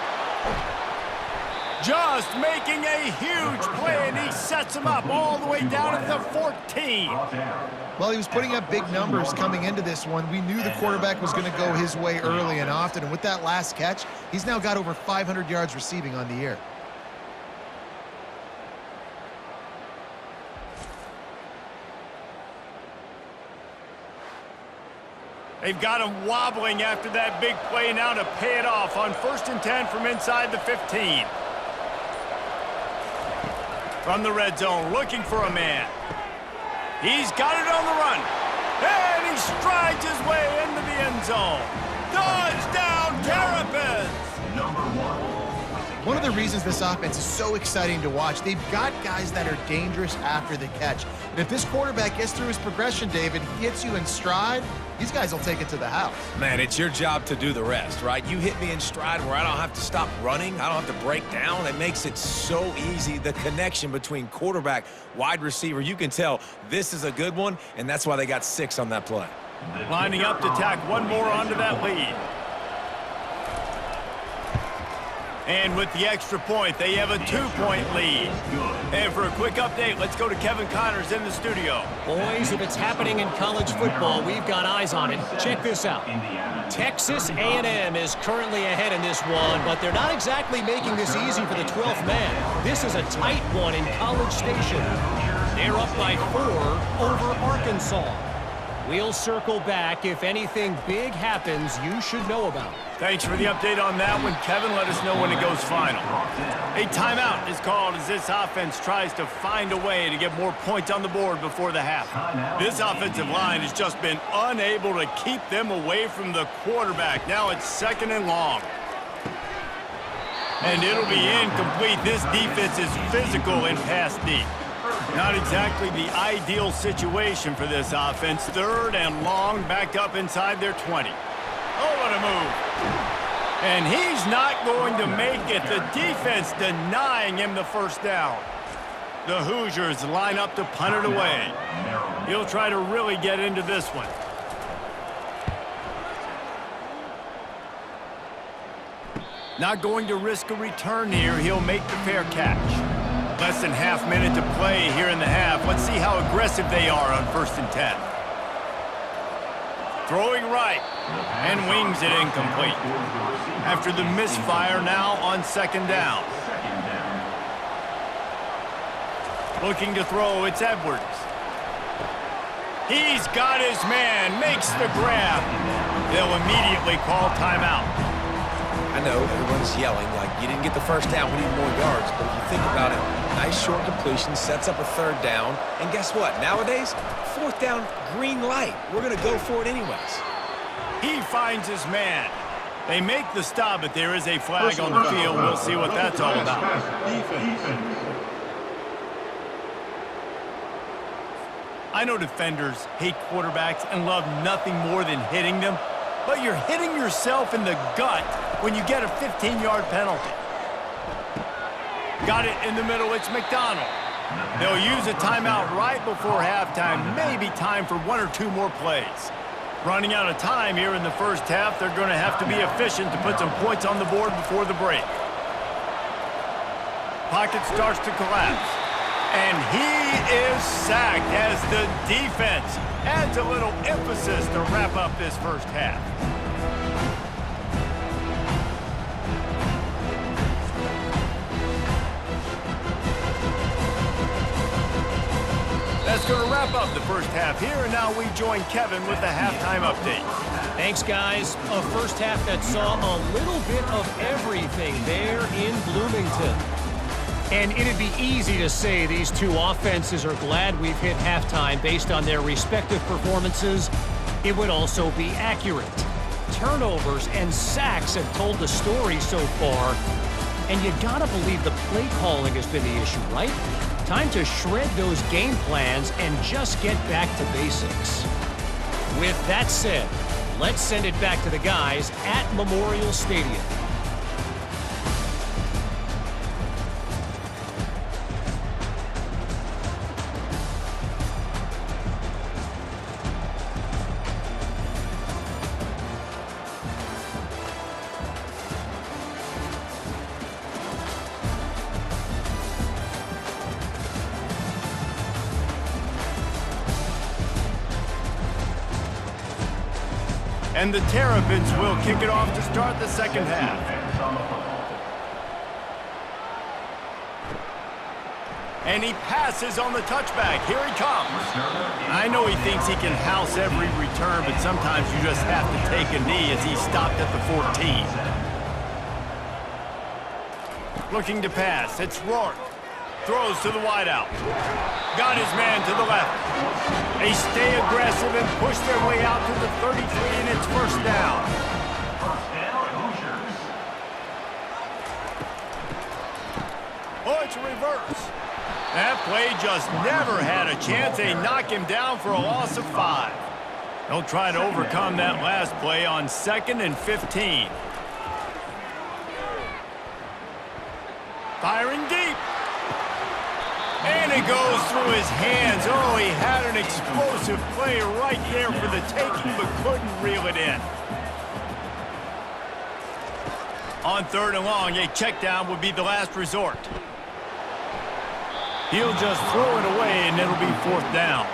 Just making a huge play, and he sets him up all the way down at the 14. Well, he was putting up big numbers coming into this one. We knew the quarterback was going to go his way early and often, and with that last catch, he's now got over 500 yards receiving on the year. They've got him wobbling after that big play now to pay it off on 1st and 10 from inside the 15. From the red zone, looking for a man. He's got it on the run. And he strides his way into the end zone. Touchdown, Terrapins! Number 1. One of the reasons this offense is so exciting to watch, they've got guys that are dangerous after the catch. And if this quarterback gets through his progression, David, he hits you in stride, these guys will take it to the house. Man, it's your job to do the rest, right? You hit me in stride where I don't have to stop running. I don't have to break down. It makes it so easy, the connection between quarterback, wide receiver. You can tell this is a good one, and that's why they got 6 on that play. Lining up to tack one more onto that lead. And with the extra point, they have a 2-point lead. And for a quick update, let's go to Kevin Connors in the studio. Boys, if it's happening in college football, we've got eyes on it. Check this out. Texas A&M is currently ahead in this one, but they're not exactly making this easy for the 12th man. This is a tight one in College Station. They're up by 4 over Arkansas. We'll circle back. If anything big happens, you should know about it. Thanks for the update on that one, Kevin. Let us know when it goes final. A timeout is called as this offense tries to find a way to get more points on the board before the half. This offensive line has just been unable to keep them away from the quarterback. Now it's 2nd and long. And it'll be incomplete. This defense is physical in pass deep. Not exactly the ideal situation for this offense. 3rd and long, back up inside their 20. Oh, what a move. And he's not going to make it. The defense denying him the first down. The Hoosiers line up to punt it away. He'll try to really get into this one. Not going to risk a return here. He'll make the fair catch. Less than half minute to play here in the half. Let's see how aggressive they are on 1st and 10. Throwing right, and wings it incomplete. After the misfire now on 2nd down. Looking to throw, it's Edwards. He's got his man, makes the grab. They'll immediately call timeout. I know everyone's yelling like you didn't get the first down, we need more yards. But if you think about it, nice short completion, sets up a 3rd down. And guess what? Nowadays, 4th down, green light. We're going to go for it anyways. He finds his man. They make the stop, but there is a flag on the field. We'll see what that's all about. I know defenders hate quarterbacks and love nothing more than hitting them. But you're hitting yourself in the gut when you get a 15-yard penalty. Got it in the middle, it's McDonald. They'll use a timeout right before halftime, maybe time for 1 or 2 more plays. Running out of time here in the first half, they're going to have to be efficient to put some points on the board before the break. Pocket starts to collapse. And he is sacked as the defense adds a little emphasis to wrap up this first half. That's going to wrap up the first half here, and now we join Kevin with the halftime update. Thanks, guys. A first half that saw a little bit of everything there in Bloomington. And it'd be easy to say these two offenses are glad we've hit halftime based on their respective performances. It would also be accurate. Turnovers and sacks have told the story so far. And you gotta believe the play calling has been the issue, right? Time to shred those game plans and just get back to basics. With that said, let's send it back to the guys at Memorial Stadium. And the Terrapins will kick it off to start the second half. And he passes on the touchback. Here he comes. I know he thinks he can house every return, but sometimes you just have to take a knee as he stopped at the 14. Looking to pass. It's Rourke. Throws to the wideout. Got his man to the left. They stay aggressive and push their way out to the 33, and it's first down. Oh, it's a reverse. That play just never had a chance. They knock him down for a loss of 5. They'll try to overcome that last play on 2nd and 15. Firing deep. And it goes through his hands. Oh, he had an explosive play right there for the taking, but couldn't reel it in. On 3rd and long, a check down would be the last resort. He'll just throw it away, and it'll be 4th down.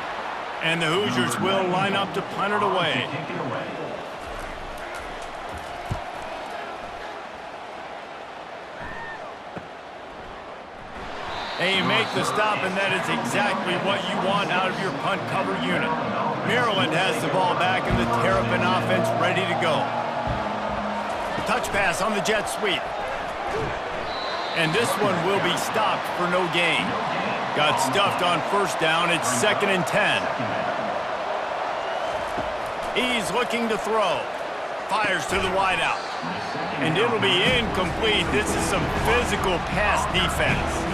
And the Hoosiers will line up to punt it away. They make the stop, and that is exactly what you want out of your punt cover unit. Maryland has the ball back, and the Terrapin offense ready to go. Touch pass on the jet sweep. And this one will be stopped for no gain. Got stuffed on 1st down. It's 2nd and 10. He's looking to throw. Fires to the wideout. And it'll be incomplete. This is some physical pass defense.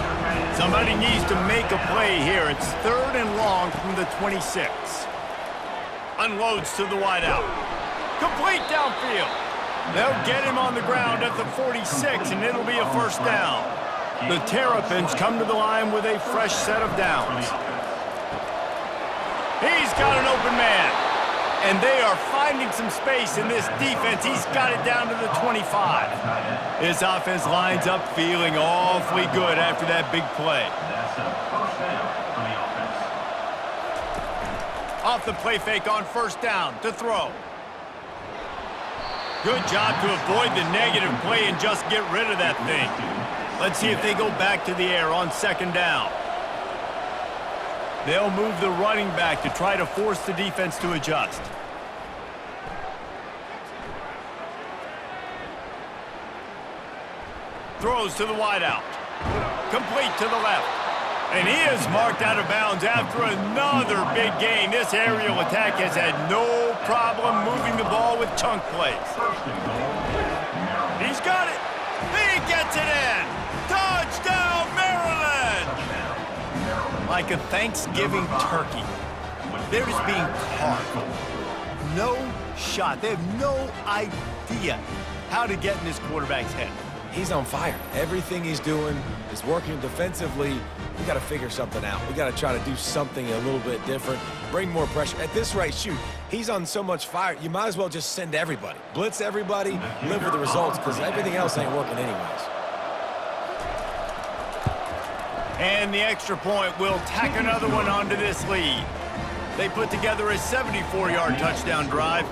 Somebody needs to make a play here. It's 3rd and long from the 26. Unloads to the wideout. Complete downfield. They'll get him on the ground at the 46, and it'll be a first down. The Terrapins come to the line with a fresh set of downs. He's got an open man. And they are finding some space in this defense. He's got it down to the 25. This offense lines up feeling awfully good after that big play. Off the play fake on 1st down to throw. Good job to avoid the negative play and just get rid of that thing. Let's see if they go back to the air on 2nd down. They'll move the running back to try to force the defense to adjust. Throws to the wideout. Complete to the left. And he is marked out of bounds after another big gain. This aerial attack has had no problem moving the ball with chunk plays. He's got it. He gets it in. Touchdown, Maryland! Like a Thanksgiving turkey. They're just being carved. No shot. They have no idea how to get in this quarterback's head. He's on fire. Everything he's doing is working defensively. We got to figure something out. We got to try to do something a little bit different, bring more pressure. At this rate, shoot, he's on so much fire, you might as well just send everybody. Blitz everybody, live with the results, because everything else ain't working anyways. And the extra point will tack another one onto this lead. They put together a 74-yard touchdown drive,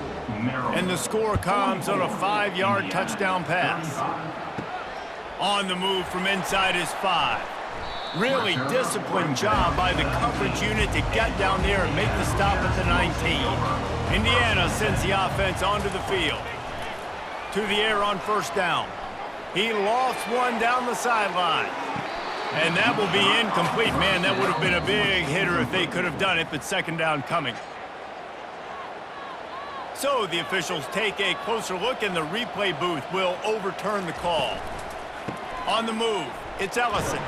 and the score comes on a 5-yard touchdown pass. On the move from inside his 5. Really disciplined job by the coverage unit to get down there and make the stop at the 19. Indiana sends the offense onto the field. To the air on 1st down. He lofts one down the sideline. And that will be incomplete. Man, that would have been a big hitter if they could have done it, but 2nd down coming. So the officials take a closer look, and the replay booth will overturn the call. On the move, it's Ellison.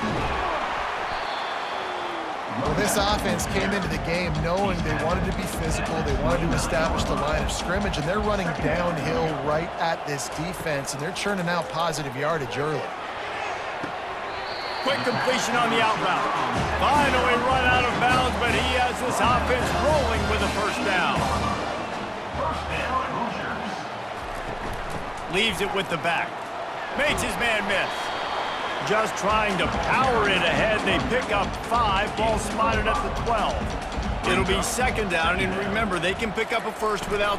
Well, this offense came into the game knowing they wanted to be physical, they wanted to establish the line of scrimmage, and they're running downhill right at this defense, and they're churning out positive yardage early. Quick completion on the out route. Finally run out of bounds, but he has this offense rolling with a first down. Leaves it with the back. Makes his man miss. Just trying to power it ahead. They pick up 5. Ball spotted at the 12. It'll be 2nd down, and remember, they can pick up a first without